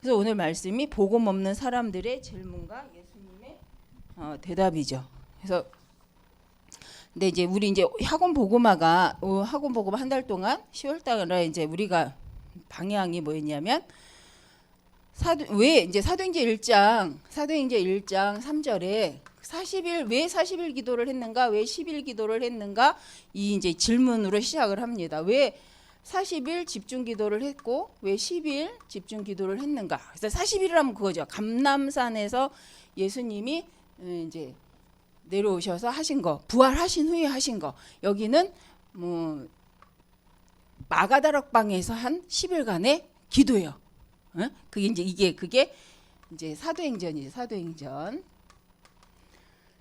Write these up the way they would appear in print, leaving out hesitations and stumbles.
그래서 오늘 말씀이 복음 없는 사람들의 질문과 예수님의 대답이죠. 그래서 근데 이제 우리 이제 학원 복음화가 학원 복음 한 달 동안 10월 달에 이제 우리가 방향이 뭐였냐면 사도행전 1장 3절에 40일 왜 40일 기도를 했는가? 왜 10일 기도를 했는가? 이 이제 질문으로 시작을 합니다. 왜 40일 집중 기도를 했고 왜 10일 집중 기도를 했는가? 그래서 40일이라면 그거죠. 감람산에서 예수님이 이제 내려오셔서 하신 거, 부활하신 후에 하신 거. 여기는 뭐 마가다락방에서 한 10일간의 기도예요. 그게 이제 사도행전이죠. 사도행전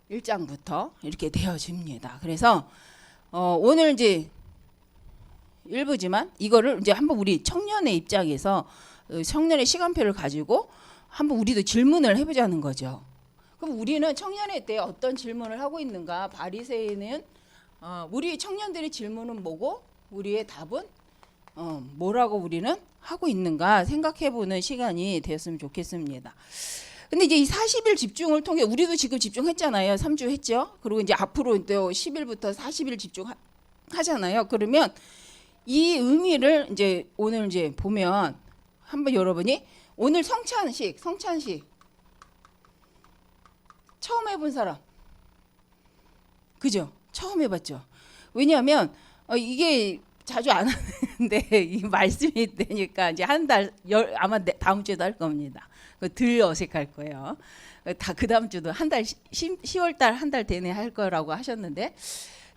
1장부터 이렇게 되어집니다. 그래서 오늘 이제 일부지만 이거를 이제 한번 우리 청년의 입장에서 청년의 시간표를 가지고 한번 우리도 질문을 해보자는 거죠. 그럼 우리는 청년회 때 어떤 질문을 하고 있는가? 바리새인은 우리 청년들의 질문은 뭐고 우리의 답은 뭐라고 우리는 하고 있는가 생각해보는 시간이 되었으면 좋겠습니다. 근데 이제 이 40일 집중을 통해 우리도 지금 집중했잖아요. 3주 했죠. 그리고 이제 앞으로 또 10일부터 40일 집중하잖아요. 그러면 이 의미를 이제 오늘 이제 보면 한번 여러분이 오늘 성찬식 처음 해본 사람 그죠? 처음 해봤죠. 왜냐하면 이게 자주 안 하는데 이 말씀이 되니까 이제 한 달 아마 다음 주에도 할 겁니다. 덜 어색할 거예요. 다 그 다음 주도 한 달 10월 달 한 달 내내 할 거라고 하셨는데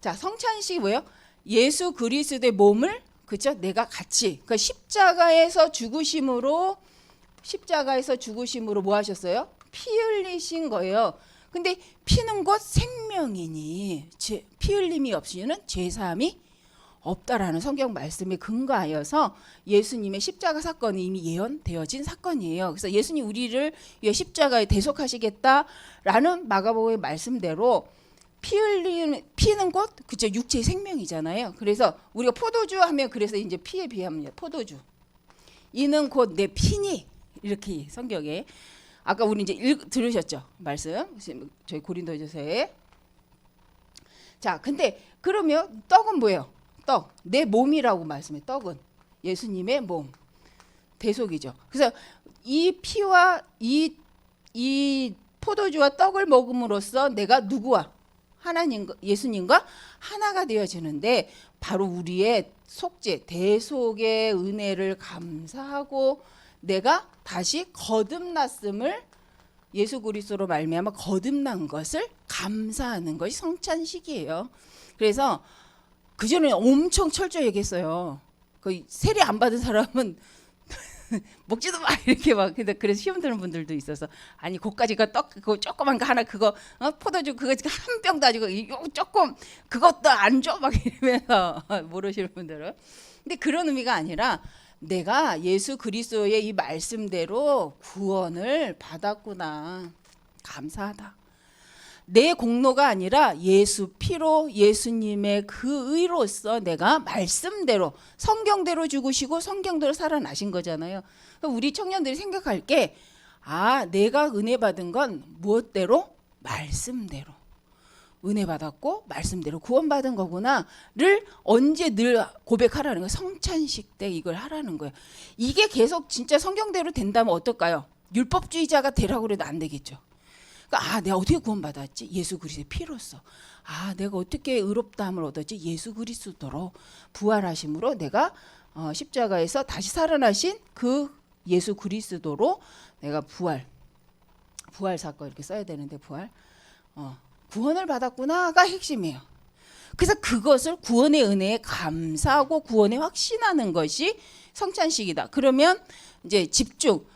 자 성찬식이 뭐예요? 예수 그리스도의 몸을 그죠? 내가 같이 그러니까 십자가에서 죽으심으로 뭐 하셨어요? 피 흘리신 거예요. 근데 피는 곧 생명이니 피 흘림이 없이는 죄사함이 없다라는 성경 말씀에 근거하여서 예수님의 십자가 사건이 이미 예언되어진 사건이에요. 그래서 예수님 우리를 위해 십자가에 대속하시겠다라는 마가복음의 말씀대로 피는 곧 그죠 육체의 생명이잖아요. 그래서 우리가 포도주 하면 그래서 이제 피에 비합니다. 포도주. 이는 곧 내 피니 이렇게 성경에 아까 우리 이제 들으셨죠 말씀 저희 고린도전서에. 자 근데 그러면 떡은 뭐예요? 떡 내 몸이라고 말씀해. 떡은 예수님의 몸 대속이죠. 그래서 이 피와 이 포도주와 떡을 먹음으로써 내가 누구와 하나님 예수님과 하나가 되어지는데 바로 우리의 속죄 대속의 은혜를 감사하고 내가 다시 거듭났음을 예수 그리스도로 말미암아 거듭난 것을 감사하는 것이 성찬식이에요. 그래서 그 전에 엄청 철저히 얘기했어요. 그 세례 안 받은 사람은 먹지도 마 이렇게 막 그래서 시험 드는 분들도 있어서 아니 그까지가 떡 그거 조그만 거 하나 그거 포도주 그거 한 병 가지고 요 조금 그것도 안 줘 막 이러면서 모르시는 분들은 근데 그런 의미가 아니라 내가 예수 그리스도의 이 말씀대로 구원을 받았구나 감사하다. 내 공로가 아니라 예수 피로 예수님의 그 의로서 내가 말씀대로 성경대로 죽으시고 성경대로 살아나신 거잖아요. 우리 청년들이 생각할 게 내가 은혜 받은 건 무엇대로? 말씀대로 은혜 받았고 말씀대로 구원받은 거구나를 언제 늘 고백하라는 거예요. 성찬식 때 이걸 하라는 거예요. 이게 계속 진짜 성경대로 된다면 어떨까요? 율법주의자가 되라고 그래도 안 되겠죠. 그러니까 내가 어떻게 구원받았지? 예수 그리스도의 피로써. 내가 어떻게 의롭다함을 얻었지? 예수 그리스도로 부활하심으로 내가 십자가에서 다시 살아나신 그 예수 그리스도로 내가 부활 사건 이렇게 써야 되는데 구원을 받았구나가 핵심이에요. 그래서 그것을 구원의 은혜에 감사하고 구원에 확신하는 것이 성찬식이다. 그러면 이제 집중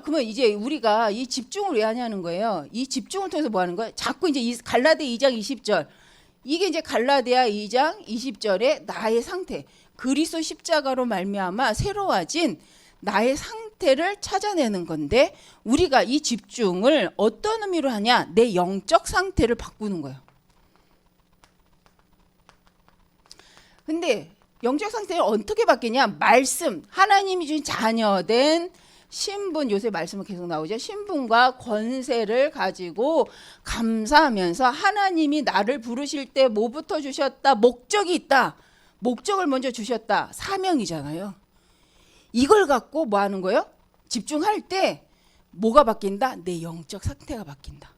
그러면 이제 우리가 이 집중을 왜 하냐는 거예요. 이 집중을 통해서 뭐 하는 거예요? 자꾸 이제 갈라디아 2장 20절. 이게 이제 갈라디아 2장 20절에 나의 상태, 그리스도 십자가로 말미암아 새로워진 나의 상태를 찾아내는 건데 우리가 이 집중을 어떤 의미로 하냐? 내 영적 상태를 바꾸는 거예요. 근데 영적 상태를 어떻게 바뀌냐? 말씀, 하나님이 주신 자녀된 신분, 요새 말씀은 계속 나오죠. 신분과 권세를 가지고 감사하면서 하나님이 나를 부르실 때 뭐부터 주셨다? 목적이 있다. 목적을 먼저 주셨다. 사명이잖아요. 이걸 갖고 뭐 하는 거예요? 집중할 때 뭐가 바뀐다? 내 영적 상태가 바뀐다.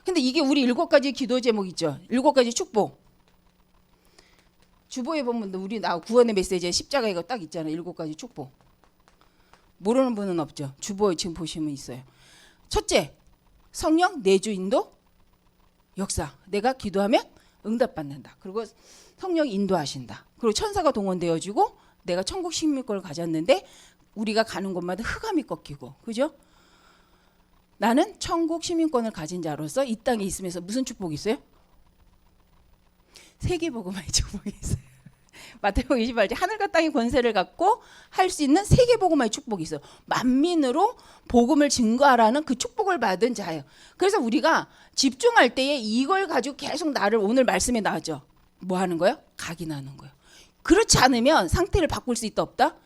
근데 이게 우리 7가지 기도 제목 있죠. 7가지 축복. 주보에 보면 우리 나 구원의 메시지에 십자가 이거 딱 있잖아요. 7가지 축복. 모르는 분은 없죠. 주보에 지금 보시면 있어요. 첫째, 성령 내주 인도 역사. 내가 기도하면 응답받는다. 그리고 성령이 인도하신다. 그리고 천사가 동원되어지고 내가 천국 시민권을 가졌는데 우리가 가는 곳마다 흑암이 꺾이고, 그죠? 나는 천국 시민권을 가진 자로서 이 땅에 있으면서 무슨 축복이 있어요? 세계복음화의 축복이 있어요. 마태복음 28장 하늘과 땅의 권세를 갖고 할 수 있는 세계복음화의 축복이 있어요. 만민으로 복음을 증거하라는 그 축복을 받은 자예요. 그래서 우리가 집중할 때에 이걸 가지고 계속 나를 오늘 말씀에 나왔죠. 뭐 하는 거예요? 각인하는 거예요. 그렇지 않으면 상태를 바꿀 수 있다 없다?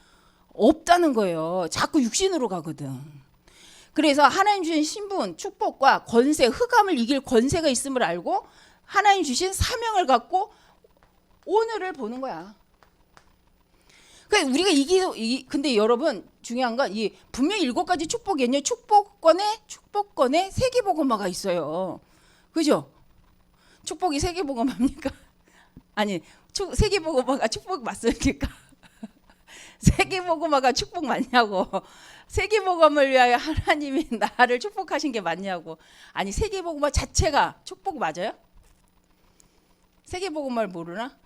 없다는 거예요. 자꾸 육신으로 가거든. 그래서 하나님 주신 신분, 축복과 권세, 흑암을 이길 권세가 있음을 알고 하나님 주신 사명을 갖고 오늘을 보는 거야. 그러니까 우리가 근데 여러분 중요한 건 이 분명히 7가지 축복이요. 축복권에 세계복음화가 있어요. 그죠? 축복이 세계복음화입니까? 아니, 세계복음화가 축복 맞습니까? 세계복음화가 축복 맞냐고. 세계복음을 위하여 하나님이 나를 축복하신 게 맞냐고. 아니, 세계복음화 자체가 축복 맞아요? 세계복음화를 모르나?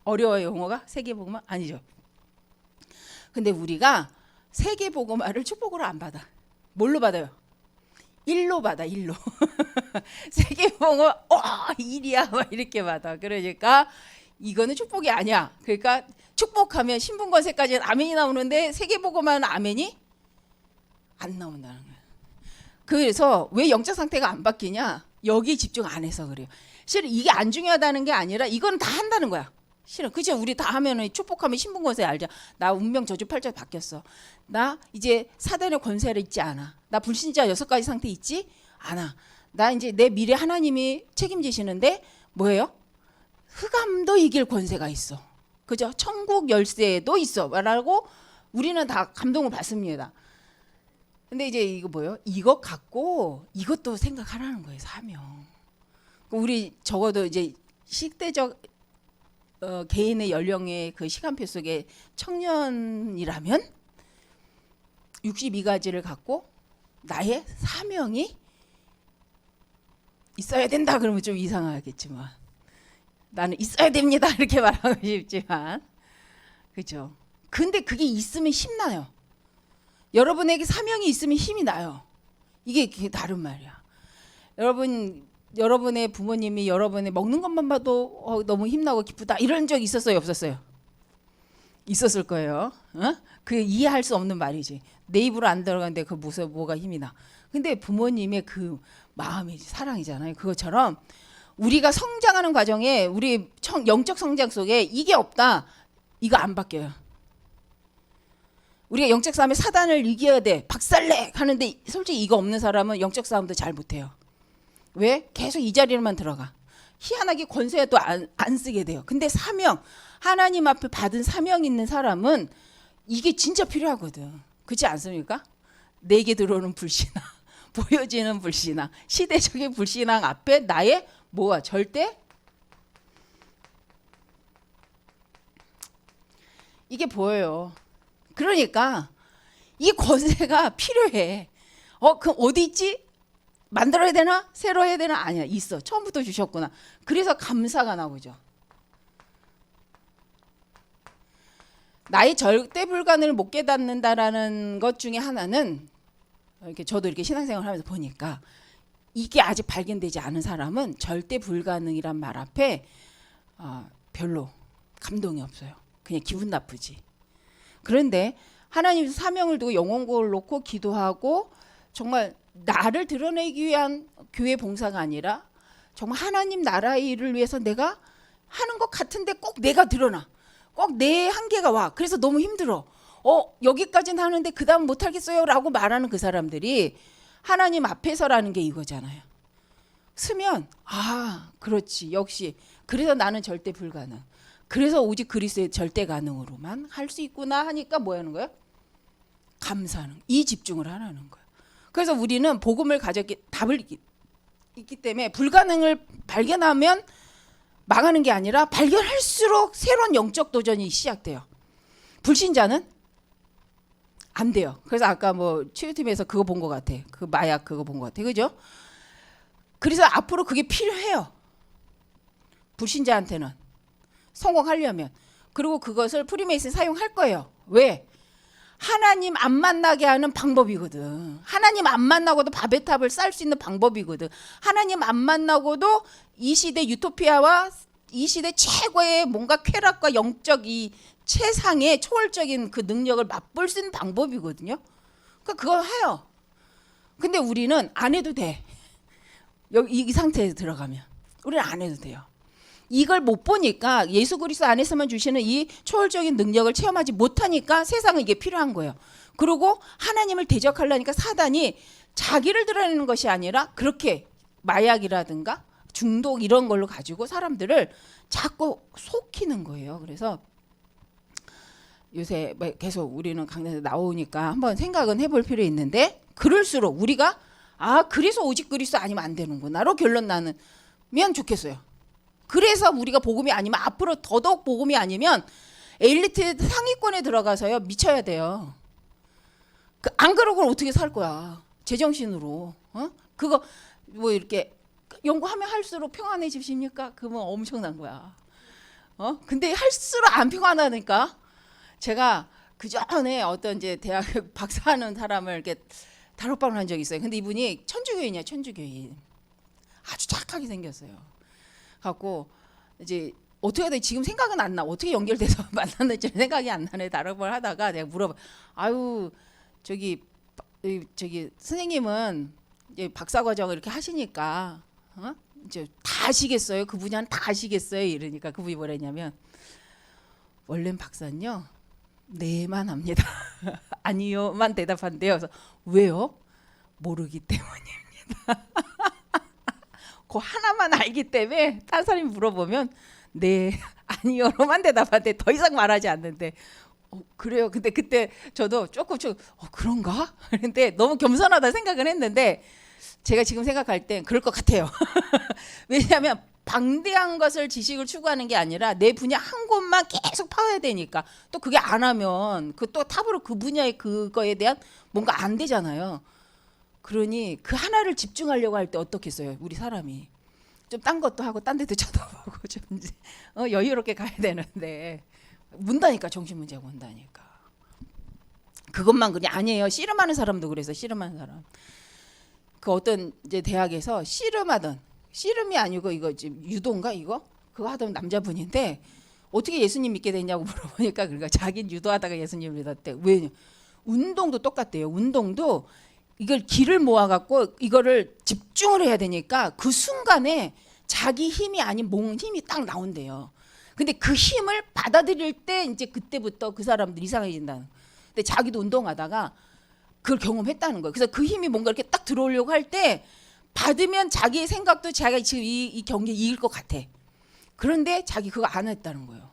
어려워요, 용어가? 세계복음화? 아니죠. 근데 우리가 세계복음화를 축복으로 안 받아. 뭘로 받아요? 일로 받아, 일로. 세계복음화, 일이야, 막 이렇게 받아. 그러니까 이거는 축복이 아니야. 그러니까 축복하면 신분권세까지는 아멘이 나오는데 세계복음화는 아멘이 안 나온다는 거예요. 그래서 왜 영적 상태가 안 바뀌냐? 여기 집중 안 해서 그래요. 실은 이게 안 중요하다는 게 아니라 이건 다 한다는 거야. 실은 그죠? 우리 다 하면은 축복하면 신분권세 알죠? 나 운명 저주 팔자 바뀌었어. 나 이제 사단의 권세를 있지 않아. 나 불신자 6가지 상태 있지 않아. 나 이제 내 미래 하나님이 책임지시는데 뭐예요? 흑암도 이길 권세가 있어. 그죠? 천국 열쇠도 있어. 라고 우리는 다 감동을 받습니다. 근데 이제 이거 뭐예요? 이것 갖고 이것도 생각하라는 거예요. 사명. 우리 적어도 이제 시대적 개인의 연령의 그 시간표 속에 청년이라면 62가지를 갖고 나의 사명이 있어야 된다 그러면 좀 이상하겠지만 나는 있어야 됩니다 이렇게 말하고 싶지만 그죠? 근데 그게 있으면 힘나요. 여러분에게 사명이 있으면 힘이 나요. 이게 다른 말이야. 여러분의 부모님이 여러분의 먹는 것만 봐도 너무 힘나고 기쁘다 이런 적 있었어요, 없었어요? 있었을 거예요. 그 이해할 수 없는 말이지. 내 입으로 안 들어가는데 그 뭐가 힘이 나. 근데 부모님의 그 마음이 사랑이잖아요. 그것처럼 우리가 성장하는 과정에 우리 영적 성장 속에 이게 없다. 이거 안 바뀌어요. 우리가 영적 싸움에 사단을 이겨야 돼. 박살내 하는데 솔직히 이거 없는 사람은 영적 싸움도 잘 못해요. 왜? 계속 이 자리로만 들어가. 희한하게 권세도 안 쓰게 돼요. 근데 사명, 하나님 앞에 받은 사명 있는 사람은 이게 진짜 필요하거든. 그렇지 않습니까? 내게 들어오는 불신앙, 보여지는 불신앙, 시대적인 불신앙 앞에 나의 뭐가 절대 이게 보여요. 그러니까 이 권세가 필요해. 그럼 어디 있지? 만들어야 되나? 새로 해야 되나? 아니야. 있어. 처음부터 주셨구나. 그래서 감사가 나오죠. 나의 절대 불가능을 못 깨닫는다라는 것 중에 하나는 이렇게 저도 이렇게 신앙생활을 하면서 보니까 이게 아직 발견되지 않은 사람은 절대 불가능이란 말 앞에 별로 감동이 없어요. 그냥 기분 나쁘지. 그런데 하나님 사명을 두고 영혼을 놓고 기도하고 정말 나를 드러내기 위한 교회 봉사가 아니라 정말 하나님 나라의 일을 위해서 내가 하는 것 같은데 꼭 내가 드러나. 꼭 내 한계가 와. 그래서 너무 힘들어. 여기까지는 하는데 그 다음 못하겠어요 라고 말하는 그 사람들이 하나님 앞에서라는 게 이거잖아요. 쓰면 그렇지, 역시 그래서 나는 절대 불가능, 그래서 오직 그리스도의 절대 가능으로만 할 수 있구나 하니까 뭐 하는 거예요? 감사하는, 이 집중을 하라는 거예요. 그래서 우리는 복음을 가졌기, 답을 있기 때문에 불가능을 발견하면 망하는 게 아니라 발견할수록 새로운 영적 도전이 시작돼요. 불신자는 안 돼요. 그래서 아까 뭐 치유팀에서 그거 본 것 같아. 그 마약 그거 본 것 같아. 그죠? 그래서 앞으로 그게 필요해요. 불신자한테는 성공하려면. 그리고 그것을 프리메이슨 사용할 거예요. 왜? 하나님 안 만나게 하는 방법이거든. 하나님 안 만나고도 바벨 탑을 쌓을 수 있는 방법이거든. 하나님 안 만나고도 이 시대 유토피아와 이 시대 최고의 뭔가 쾌락과 영적 이 최상의 초월적인 그 능력을 맛볼 수 있는 방법이거든요. 그러니까 그걸 해요. 근데 우리는 안 해도 돼. 여기 이 상태에 들어가면 우리는 안 해도 돼요. 이걸 못 보니까, 예수 그리스도 안에서만 주시는 이 초월적인 능력을 체험하지 못하니까 세상은 이게 필요한 거예요. 그리고 하나님을 대적하려니까 사단이 자기를 드러내는 것이 아니라 그렇게 마약이라든가 중독 이런 걸로 가지고 사람들을 자꾸 속이는 거예요. 그래서 요새 계속 우리는 강단에 나오니까 한번 생각은 해볼 필요 있는데, 그럴수록 우리가 그래서 오직 그리스도 아니면 안 되는구나로 결론 나면 좋겠어요. 그래서 우리가 복음이 아니면, 앞으로 더더욱 복음이 아니면 엘리트 상위권에 들어가서요 미쳐야 돼요. 안 그러고 어떻게 살 거야? 제정신으로. 그거 뭐 이렇게 연구하면 할수록 평안해지십니까? 그러면 엄청난 거야. 근데 할수록 안 평안하니까. 제가 그 전에 어떤 이제 대학 박사하는 사람을 이렇게 다락방을 한 적이 있어요. 근데 이분이 천주교인이야, 천주교인. 아주 착하게 생겼어요. 갖고 이제 어떻게 돼, 지금 생각은 안 나. 어떻게 연결돼서 만났는지 생각이 안 나네. 다락방을 하다가 내가 물어봐. 저기 선생님은 이제 박사 과정을 이렇게 하시니까 이제 다 아시겠어요? 그 분야는 다 아시겠어요? 이러니까 그분이 뭐랬냐면, 원래는 박사는요 네만 합니다. 아니요만 대답한대요. 그래서 왜요? 모르기 때문입니다. 그 하나만 알기 때문에 딴 사람이 물어보면 네, 아니요로만 대답한대. 더 이상 말하지 않는데. 그래요. 근데 그때 저도 조금 그런가? 그런데 너무 겸손하다 생각은 했는데, 제가 지금 생각할 땐 그럴 것 같아요. 왜냐하면 방대한 것을 지식을 추구하는 게 아니라 내 분야 한 곳만 계속 파야 되니까, 또 그게 안 하면 그 또 탑으로 그 분야의 그거에 대한 뭔가 안 되잖아요. 그러니 그 하나를 집중하려고 할 때 어떻겠어요? 우리 사람이 좀 딴 것도 하고 딴 데도 쳐다보고 좀 여유롭게 가야 되는데 문다니까. 정신 문제가 온다니까. 그것만 그냥 아니에요. 씨름하는 사람도 그래서, 씨름하는 사람. 그 어떤 이제 대학에서 씨름이 아니고 이거 지금 유도인가 이거? 그거 하던 남자분인데 어떻게 예수님 믿게 됐냐고 물어보니까, 그러니까 자기는 유도하다가 예수님 믿었대. 왜? 운동도 똑같대요. 운동도 이걸 기를 모아갖고 이거를 집중을 해야 되니까 그 순간에 자기 힘이 아닌 몸 힘이 딱 나온대요. 근데 그 힘을 받아들일 때 이제 그때부터 그 사람들 이상해진다는. 근데 자기도 운동하다가 그걸 경험했다는 거예요. 그래서 그 힘이 뭔가 이렇게 딱 들어오려고 할 때 받으면 자기의 생각도 자기가 지금 이 경기에 이길 것 같아. 그런데 자기 그거 안 했다는 거예요.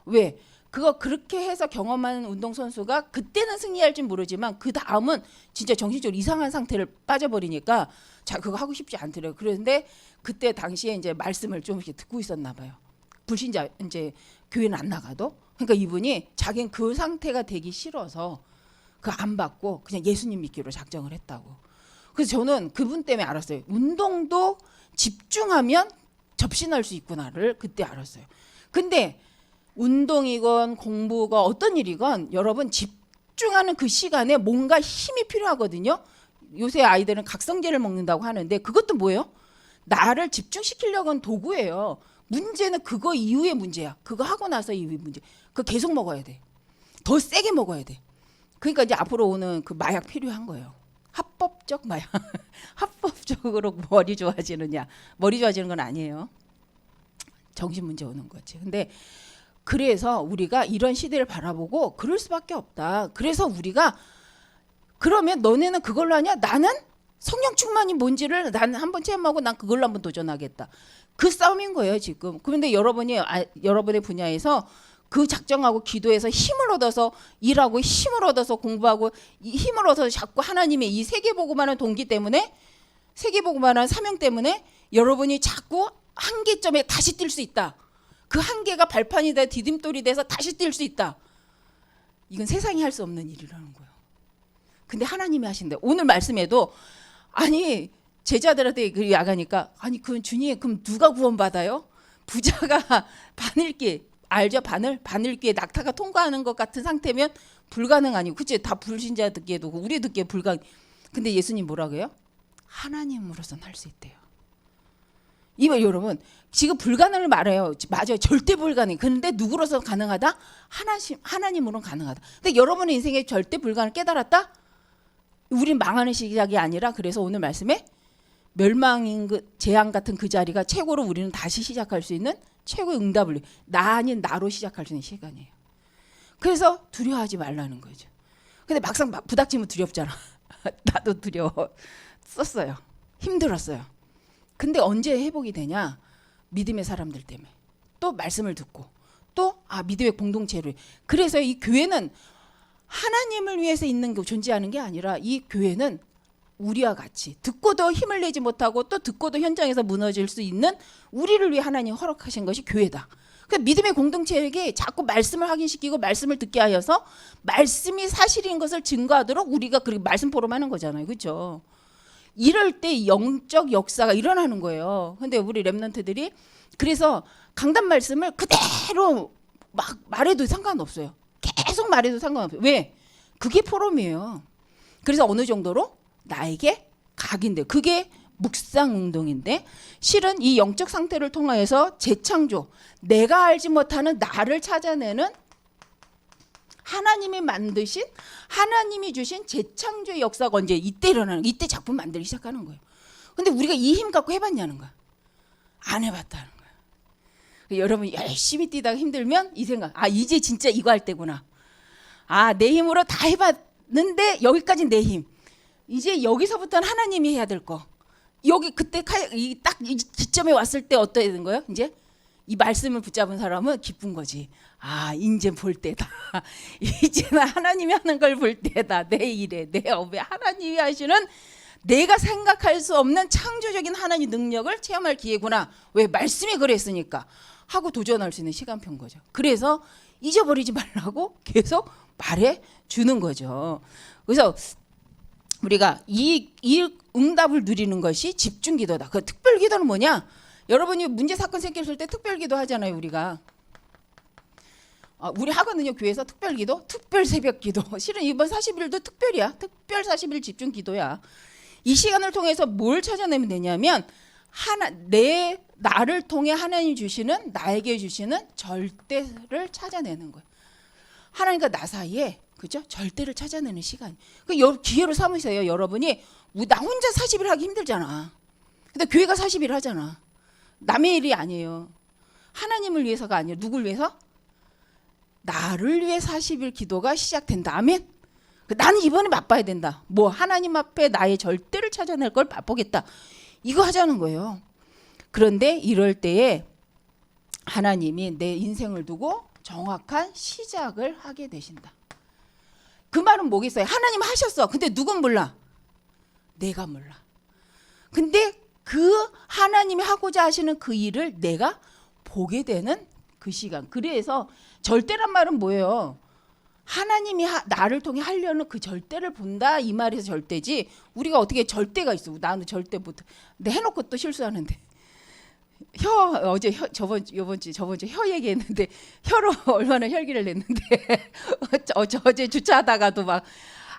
왜? 그거 그렇게 해서 경험하는 운동선수가 그때는 승리할지 모르지만 그 다음은 진짜 정신적으로 이상한 상태를 빠져버리니까 그거 하고 싶지 않더래요. 그런데 그때 당시에 이제 말씀을 좀 이렇게 듣고 있었나 봐요. 불신자 이제 교회는 안 나가도. 그러니까 이분이 자기는 그 상태가 되기 싫어서 그거 안 받고 그냥 예수님 믿기로 작정을 했다고. 그래서 저는 그분 때문에 알았어요. 운동도 집중하면 접신할 수 있구나를 그때 알았어요. 근데 운동이건 공부건 어떤 일이건 여러분 집중하는 그 시간에 뭔가 힘이 필요하거든요. 요새 아이들은 각성제를 먹는다고 하는데 그것도 뭐예요? 나를 집중시키려고 하는 도구예요. 문제는 그거 이후의 문제야. 그거 하고 나서 이후의 문제. 그거 계속 먹어야 돼. 더 세게 먹어야 돼. 그러니까 이제 앞으로 오는 그 마약 필요한 거예요. 합법적 마약. 합법적으로 머리 좋아지느냐. 머리 좋아지는 건 아니에요. 정신 문제 오는 거지. 근데 그래서 우리가 이런 시대를 바라보고 그럴 수밖에 없다. 그래서 우리가 그러면 너네는 그걸로 하냐? 나는 성령 충만이 뭔지를 난 한번 체험하고 난 그걸로 한번 도전하겠다. 그 싸움인 거예요 지금. 그런데 여러분의 분야에서 그 작정하고 기도해서 힘을 얻어서 일하고 힘을 얻어서 공부하고 힘을 얻어서 자꾸 하나님의 이 세계보고만한 동기 때문에 세계보고만한 사명 때문에 여러분이 자꾸 한계점에 다시 뛸 수 있다. 그 한계가 발판이 돼 디딤돌이 돼서 다시 뛸 수 있다. 이건 세상이 할 수 없는 일이라는 거예요. 근데 하나님이 하신대. 오늘 말씀에도 아니 제자들한테 그 야가니까 아니 그건 주님 그럼 누가 구원받아요? 부자가 바늘길 알죠? 바늘길에 낙타가 통과하는 것 같은 상태면 불가능하니고 그치? 다 불신자 듣기에도 우리 듣기에 불가능. 근데 예수님 뭐라고 해요? 하나님으로서는 할 수 있대요. 이거 여러분 지금 불가능을 말해요. 맞아요. 절대 불가능. 그런데 누구로서 가능하다? 하나님으로는 가능하다. 근데 여러분의 인생에 절대 불가능을 깨달았다? 우린 망하는 시작이 아니라 그래서 오늘 말씀에 멸망인 그 재앙 같은 그 자리가 최고로 우리는 다시 시작할 수 있는 최고의 응답을 나 아닌 나로 시작할 수 있는 시간이에요. 그래서 두려워하지 말라는 거죠. 근데 막상 부닥치면 두렵잖아. 나도 두려웠었어요. 힘들었어요. 근데 언제 회복이 되냐? 믿음의 사람들 때문에. 또 말씀을 듣고 또 믿음의 공동체를. 그래서 이 교회는 하나님을 위해서 있는 게 존재하는 게 아니라 이 교회는 우리와 같이 듣고도 힘을 내지 못하고 또 듣고도 현장에서 무너질 수 있는 우리를 위해 하나님 허락하신 것이 교회다. 그러니까 믿음의 공동체에게 자꾸 말씀을 확인시키고 말씀을 듣게 하여서 말씀이 사실인 것을 증거하도록 우리가 그렇게 말씀 포럼하는 거잖아요. 그렇죠? 이럴 때 영적 역사가 일어나는 거예요. 근데 우리 렘넌트들이 그래서 강단 말씀을 그대로 막 말해도 상관없어요. 계속 말해도 상관없어요. 왜? 그게 포럼이에요. 그래서 어느 정도로 나에게 각인돼. 그게 묵상 운동인데 실은 이 영적 상태를 통하여서 재창조, 내가 알지 못하는 나를 찾아내는 하나님이 만드신 하나님이 주신 재창조의 역사가 언제 이때 일어나는 이때 작품 만들기 시작하는 거예요. 근데 우리가 이 힘 갖고 해봤냐는 거야. 안 해봤다는 거야. 여러분 열심히 뛰다가 힘들면 이 생각 이제 진짜 이거 할 때구나. 내 힘으로 다 해봤는데 여기까지 내 힘. 이제 여기서부터는 하나님이 해야 될 거. 여기 그때 딱 이 지점에 왔을 때 어떻게 되는 거예요? 이제 이 말씀을 붙잡은 사람은 기쁜 거지. 이제 볼 때다. 이제는 하나님이 하는 걸 볼 때다. 내 일에 내 업에 하나님이 하시는 내가 생각할 수 없는 창조적인 하나님 능력을 체험할 기회구나. 왜? 말씀이 그랬으니까 하고 도전할 수 있는 시간표인 거죠. 그래서 잊어버리지 말라고 계속 말해 주는 거죠. 그래서 우리가 이 응답을 누리는 것이 집중기도다. 그 특별기도는 뭐냐? 여러분이 문제 사건 생겼을 때 특별기도 하잖아요. 우리가 우리 하거든요. 교회에서 특별기도, 특별 새벽기도. 실은 이번 40일도 특별이야. 특별 40일 집중기도야. 이 시간을 통해서 뭘 찾아내면 되냐면 나를 통해 하나님 주시는 나에게 주시는 절대를 찾아내는 거예요. 하나님과 나 사이에 그죠? 절대를 찾아내는 시간. 그 기회로 삼으세요. 여러분이 나 혼자 40일 하기 힘들잖아. 근데 교회가 40일 하잖아. 남의 일이 아니에요. 하나님을 위해서가 아니라 누굴 위해서? 나를 위해 40일 기도가 시작된다. 아멘. 나는 이번에 맛봐야 된다. 하나님 앞에 나의 절대를 찾아낼 걸 맛보겠다. 이거 하자는 거예요. 그런데 이럴 때에 하나님이 내 인생을 두고 정확한 시작을 하게 되신다. 그 말은 뭐겠어요? 하나님 하셨어. 근데 누군 몰라? 내가 몰라. 근데 그 하나님이 하고자 하시는 그 일을 내가 보게 되는 그 시간. 그래서 절대란 말은 뭐예요? 하나님이 나를 통해 하려는 그 절대를 본다 이 말에서 절대지. 우리가 어떻게 절대가 있어? 나는 절대 못. 근데 해놓고 또 실수하는데. 저번 주 혀 얘기했는데 혀로 얼마나 혈기를 냈는데 어제 주차하다가도 막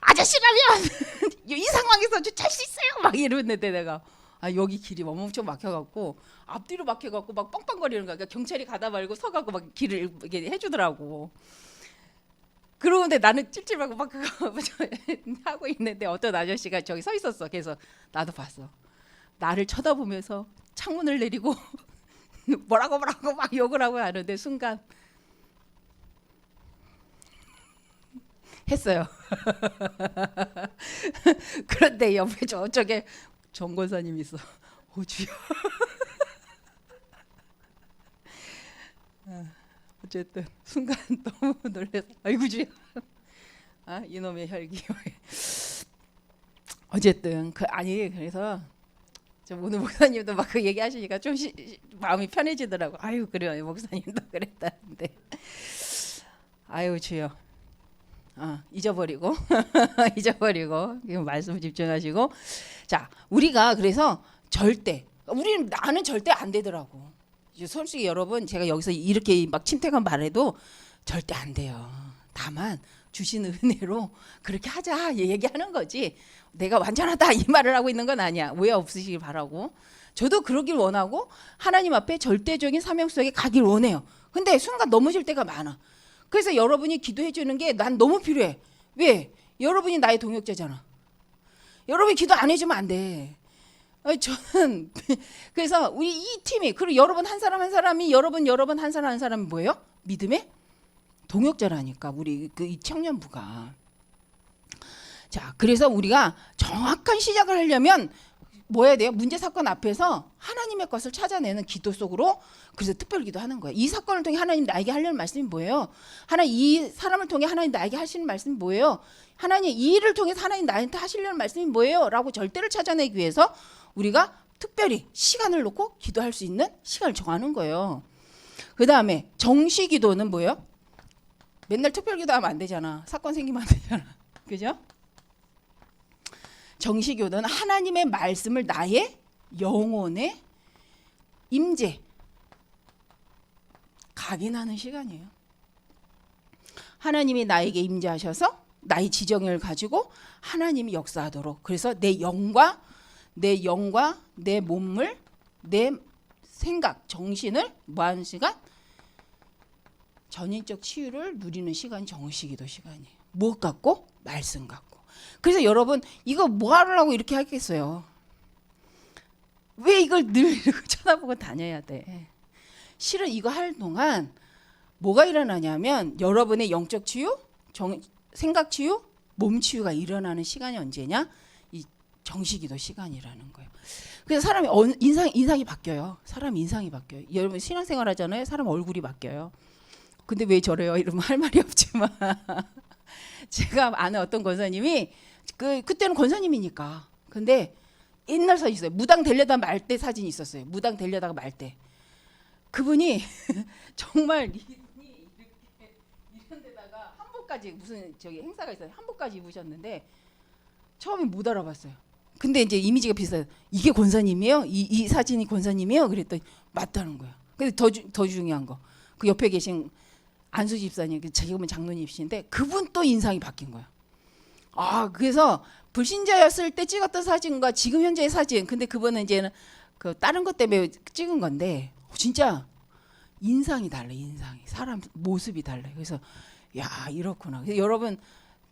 아저씨라면 이 상황에서 주차할 수 있어요 막 이러는데 내가 여기 길이 엄청 막혀갖고 앞뒤로 막혀갖고 막 뻥뻥거리는 거야. 그러니까 경찰이 가다 말고 서갖고 막 길을 이렇게 해주더라고. 그러는데 나는 찔찔하고 막 그거 하고 있는데 어떤 아저씨가 저기 서 있었어. 그래서 나도 봤어. 나를 쳐다보면서 창문을 내리고 뭐라고 막 욕을 하고 하는데 순간 했어요. 그런데 옆에 저쪽에 정 권사님 있어. 오 주여. 어쨌든 순간 너무 놀라서 아이고 주여. 아 이놈의 혈기. 어쨌든 그래서 오늘 목사님도 막 그 얘기하시니까 좀 마음이 편해지더라고. 아유 그래요 목사님도 그랬다는데. 아유 주여. 잊어버리고 잊어버리고 말씀 집중하시고. 자 우리가 그래서 절대 우리는 나는 절대 안 되더라고. 솔직히 여러분 제가 여기서 이렇게 막 침태감 말해도 절대 안 돼요. 다만 주신 은혜로 그렇게 하자 얘기하는 거지 내가 완전하다 이 말을 하고 있는 건 아니야. 오해 없으시길 바라고. 저도 그러길 원하고 하나님 앞에 절대적인 사명 속에 가길 원해요. 근데 순간 넘어질 때가 많아. 그래서 여러분이 기도해 주는 게 난 너무 필요해. 왜? 여러분이 나의 동역자잖아. 여러분이 기도 안 해주면 안 돼. 저는 그래서 우리 이 팀이 그리고 여러분 한 사람 한 사람이 여러분 한 사람 한 사람이 뭐예요? 믿음의 동역자라니까 우리 그 이 청년부가. 자 그래서 우리가 정확한 시작을 하려면 뭐 해야 돼요? 문제 사건 앞에서 하나님의 것을 찾아내는 기도 속으로. 그래서 특별 기도하는 거예요. 이 사건을 통해 하나님 나에게 하려는 말씀이 뭐예요? 하나님 이 사람을 통해 하나님 나에게 하시는 말씀이 뭐예요? 하나님 이 일을 통해서 하나님 나한테 하시려는 말씀이 뭐예요? 라고 절대를 찾아내기 위해서 우리가 특별히 시간을 놓고 기도할 수 있는 시간을 정하는 거예요. 그 다음에 정시 기도는 뭐예요? 맨날 특별 기도하면 안 되잖아. 사건 생기면 안 되잖아. 그죠? 정시교도는 하나님의 말씀을 나의 영혼에 임재 각인하는 시간이에요. 하나님이 나에게 임재하셔서 나의 지정을 가지고 하나님이 역사하도록. 그래서 내 영과 내 몸을 내 생각 정신을 뭐하는 시간? 전인적 치유를 누리는 시간이 정시기도 시간이에요. 무엇 갖고? 말씀 갖고. 그래서 여러분 이거 뭐 하려고 이렇게 하겠어요? 왜 이걸 늘 이렇게 쳐다보고 다녀야 돼? 실은 이거 할 동안 뭐가 일어나냐면 여러분의 영적 치유, 생각 치유, 몸 치유가 일어나는 시간이 언제냐? 이 정시기도 시간이라는 거예요. 그래서 사람이 인상이 바뀌어요. 사람 인상이 바뀌어요. 여러분 신앙생활 하잖아요. 사람 얼굴이 바뀌어요. 근데 왜 저래요? 이러면 할 말이 없지만 제가 아는 어떤 권사님이 그때는 권사님이니까. 근데 옛날 사진 있어요. 무당 되려다 말 때 사진이 있었어요. 무당 되려다가 말 때. 그분이 정말 이렇게 이런 데다가 한복까지 무슨 저기 행사가 있어요. 한복까지 입으셨는데 처음에 못 알아봤어요. 근데 이제 이미지가 비슷해요. 이게 권사님이에요? 이 사진이 권사님이에요? 그랬더니 맞다는 거예요. 근데 더 중요한 거. 그 옆에 계신 안수 집사님, 지금은 장로님이신데 그분 또 인상이 바뀐 거예요. 그래서 불신자였을 때 찍었던 사진과 지금 현재의 사진. 근데 그분은 이제는 그 다른 것 때문에 찍은 건데 진짜 인상이 달라. 인상이 사람 모습이 달라. 그래서 야 이렇구나. 그래서 여러분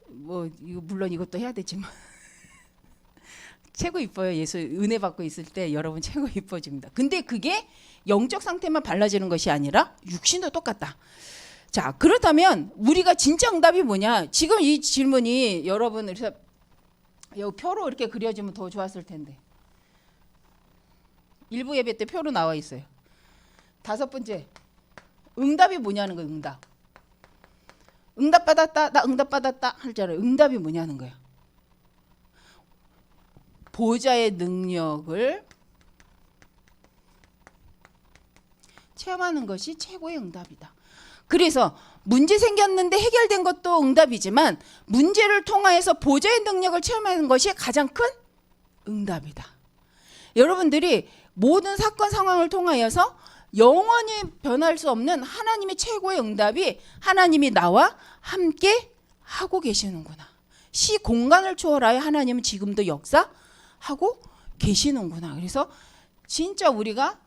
뭐 이거 물론 이것도 해야 되지만 최고 이뻐요. 예수 은혜 받고 있을 때 여러분 최고 이뻐집니다. 근데 그게 영적 상태만 달라지는 것이 아니라 육신도 똑같다. 자 그렇다면 우리가 진짜 응답이 뭐냐? 지금 이 질문이 여러분 그래서 여기 표로 이렇게 그려주면 더 좋았을 텐데. 일부 예배 때 표로 나와 있어요. 5번째 응답이 뭐냐는 거예요. 응답 받았다. 나 응답 받았다 할잖아요. 응답이 뭐냐는 거예요. 보좌의 능력을 체험하는 것이 최고의 응답이다. 그래서 문제 생겼는데 해결된 것도 응답이지만 문제를 통하여서 보좌의 능력을 체험하는 것이 가장 큰 응답이다. 여러분들이 모든 사건 상황을 통하여서 영원히 변할 수 없는 하나님의 최고의 응답이 하나님이 나와 함께 하고 계시는구나. 시 공간을 초월하여 하나님은 지금도 역사하고 계시는구나. 그래서 진짜 우리가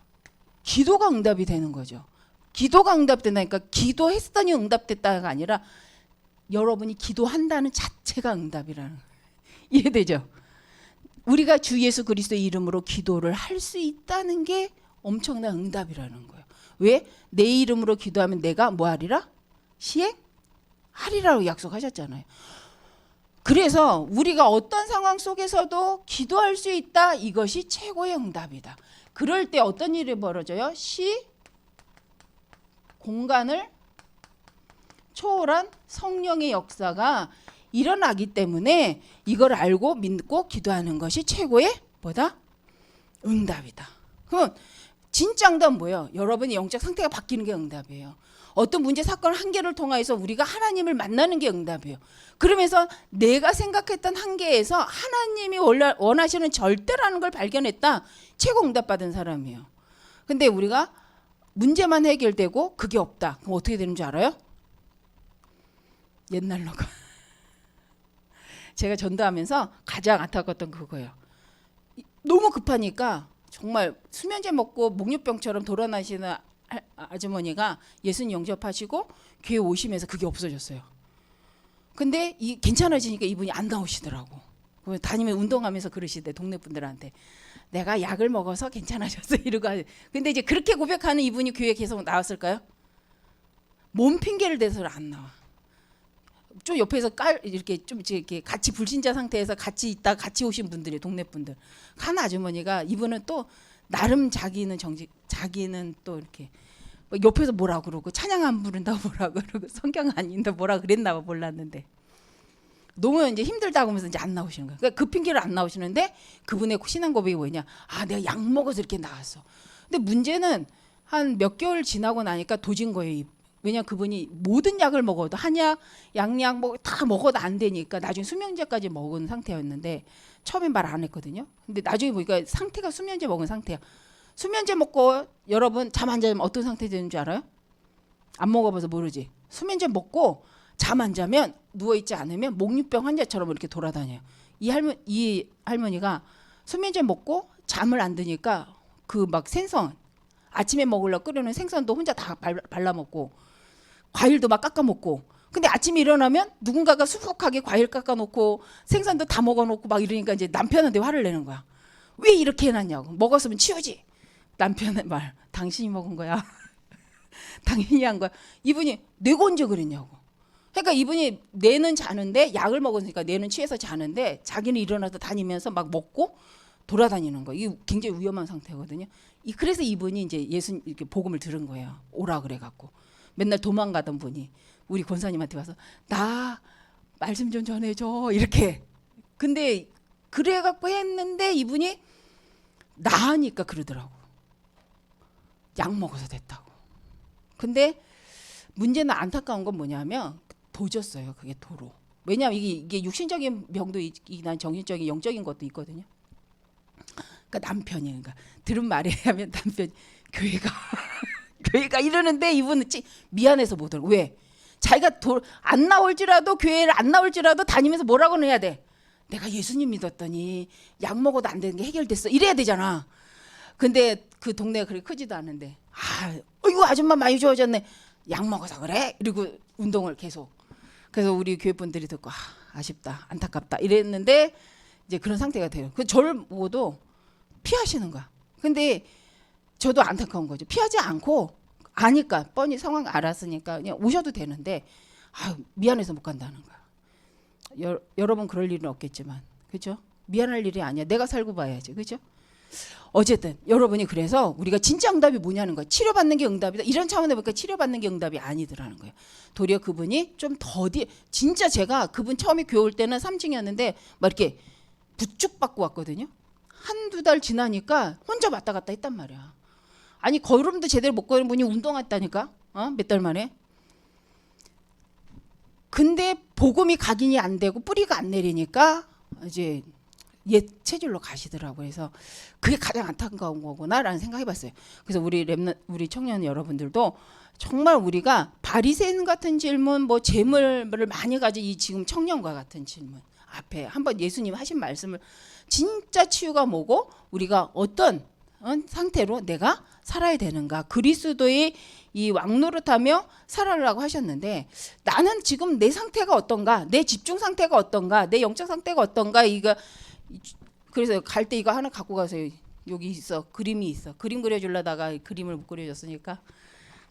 기도가 응답이 되는 거죠. 기도가 응답된다니까 기도했더니 응답됐다가 아니라 여러분이 기도한다는 자체가 응답이라는 거예요. 이해되죠? 우리가 주 예수 그리스도의 이름으로 기도를 할 수 있다는 게 엄청난 응답이라는 거예요. 왜? 내 이름으로 기도하면 내가 뭐 하리라? 시행하리라고 약속하셨잖아요. 그래서 우리가 어떤 상황 속에서도 기도할 수 있다. 이것이 최고의 응답이다. 그럴 때 어떤 일이 벌어져요? 시 공간을 초월한 성령의 역사가 일어나기 때문에 이걸 알고 믿고 기도하는 것이 최고의 뭐다? 응답이다. 그럼 진짜 응답은 뭐예요? 여러분의 영적 상태가 바뀌는 게 응답이에요. 어떤 문제 사건 한계를 통해서 우리가 하나님을 만나는 게 응답이에요. 그러면서 내가 생각했던 한계에서 하나님이 원하시는 절대라는 걸 발견했다. 최고 응답 받은 사람이에요. 근데 우리가 문제만 해결되고 그게 없다. 그럼 어떻게 되는 줄 알아요? 옛날로가 제가 전도하면서 가장 안타까웠던 그거예요. 너무 급하니까 정말 수면제 먹고 목류병처럼 돌아다니시는 아주머니가 예수님 영접하시고 교회 오시면서 그게 없어졌어요. 근데 괜찮아지니까 이분이 안 나오시더라고. 다니면 운동하면서 그러시대 동네 분들한테. 내가 약을 먹어서 괜찮아졌어 이러고. 근데 이제 그렇게 고백하는 이분이 교회에 계속 나왔을까요? 몸 핑계를 대서 안 나와. 좀 옆에서 이렇게 같이 불신자 상태에서 같이 있다 같이 오신 분들이 동네 분들. 한 아주머니가 이분은 또 나름 자기는 또 이렇게 옆에서 뭐라 그러고 찬양 안 부른다 뭐라 그러고 성경 안 읽는다 뭐라 그랬나 봐 몰랐는데 너무 이제 힘들다고 하면서 이제 안 나오시는 거예요. 그러니까 그 핑계를 안 나오시는데 그분의 신앙 고백이 뭐냐? 아 내가 약 먹어서 이렇게 나왔어. 근데 문제는 한 몇 개월 지나고 나니까 도진 거예요. 왜냐 그분이 모든 약을 먹어도 한약, 양약 뭐 다 먹어도 안 되니까 나중에 수면제까지 먹은 상태였는데 처음엔 말 안 했거든요. 근데 나중에 보니까 상태가 수면제 먹은 상태야. 수면제 먹고 여러분 잠 안 자면 어떤 상태 되는 줄 알아요? 안 먹어봐서 모르지. 수면제 먹고 잠 안 자면 누워있지 않으면 목류병 환자처럼 이렇게 돌아다녀요. 이 할머니가 수면제 먹고 잠을 안 드니까 그 막 생선 아침에 먹으려고 끓여놓은 생선도 혼자 다 발라 먹고 과일도 막 깎아 먹고 근데 아침에 일어나면 누군가가 수북하게 과일 깎아 놓고 생선도 다 먹어 놓고 막 이러니까 이제 남편한테 화를 내는 거야. 왜 이렇게 해놨냐고. 먹었으면 치우지. 남편의 말. 당신이 먹은 거야. 당연히 한 거야. 이분이 내가 언제 그랬냐고. 그러니까 이분이 뇌는 자는데 약을 먹으니까 뇌는 취해서 자는데 자기는 일어나서 다니면서 막 먹고 돌아다니는 거. 이게 굉장히 위험한 상태거든요. 그래서 이분이 이제 예수 이렇게 복음을 들은 거예요. 오라 그래 갖고 맨날 도망가던 분이 우리 권사님한테 와서 나 말씀 좀 전해줘 이렇게. 근데 그래 갖고 했는데 이분이 나으니까 그러더라고. 약 먹어서 됐다고. 근데 문제는 안타까운 건 뭐냐면 도졌어요. 그게 도로. 왜냐하면 이게 육신적인 병도 있긴 정신적인 영적인 것도 있거든요. 그러니까 남편이 그러니까 들은 말에 하면 남편 교회가 이러는데 이분은 미안해서 못 오고. 왜? 자기가 안 나올지라도 교회를 안 나올지라도 다니면서 뭐라고는 해야 돼. 내가 예수님 믿었더니 약 먹어도 안 되는 게 해결됐어. 이래야 되잖아. 근데 그 동네가 그렇게 크지도 않은데 이거 아줌마 많이 좋아졌네. 약 먹어서 그래? 그리고 운동을 계속. 그래서 우리 교회 분들이 듣고 아쉽다 안타깝다 이랬는데 이제 그런 상태가 돼요. 그 저를 보고도 피하시는 거야. 근데 저도 안타까운 거죠. 피하지 않고 아니까 뻔히 상황 알았으니까 그냥 오셔도 되는데 미안해서 못 간다는 거야. 여러분 그럴 일은 없겠지만 그죠? 미안할 일이 아니야. 내가 살고 봐야지. 그죠? 어쨌든 여러분이 그래서 우리가 진짜 응답이 뭐냐는 거야. 치료받는 게 응답이다. 이런 차원에 보니까 치료받는 게 응답이 아니더라는 거예요. 도리어 그분이 좀 더디 진짜 제가 그분 처음에 교회 올 때는 3층이었는데 막 이렇게 부축 받고 왔거든요. 한두 달 지나니까 혼자 왔다 갔다 했단 말이야. 아니 걸음도 제대로 못 걷는 분이 운동했다니까. 몇 달 만에. 근데 복음이 각인이 안 되고 뿌리가 안 내리니까 이제 옛 체질로 가시더라고요. 그래서 그게 가장 안타까운 거구나라는 생각해봤어요. 그래서 우리 청년 여러분들도 정말 우리가 바리새인 같은 질문, 뭐 재물을 많이 가진 이 지금 청년과 같은 질문 앞에 한번 예수님 하신 말씀을 진짜 치유가 뭐고 우리가 어떤 상태로 내가 살아야 되는가. 그리스도의 이 왕노릇하며 살아라고 하셨는데 나는 지금 내 상태가 어떤가, 내 집중 상태가 어떤가, 내 영적 상태가 어떤가. 그래서 갈 때 이거 하나 갖고 가세요. 여기 있어. 그림이 있어. 그림 그려주려다가 그림을 못 그려줬으니까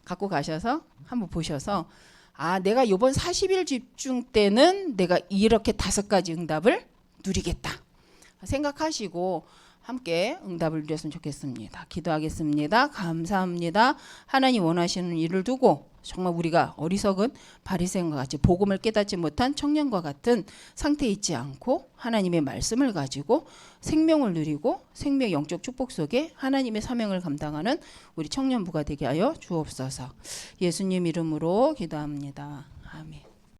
갖고 가셔서 한번 보셔서 아, 내가 요번 40일 집중 때는 내가 이렇게 5가지 응답을 누리겠다 생각하시고 함께 응답을 누렸으면 좋겠습니다. 기도하겠습니다. 감사합니다. 하나님 원하시는 일을 두고 정말 우리가 어리석은 바리새인과 같이 복음을 깨닫지 못한 청년과 같은 상태에 있지 않고 하나님의 말씀을 가지고 생명을 누리고 생명 영적 축복 속에 하나님의 사명을 감당하는 우리 청년부가 되게 하여 주옵소서. 예수님 이름으로 기도합니다. 아멘.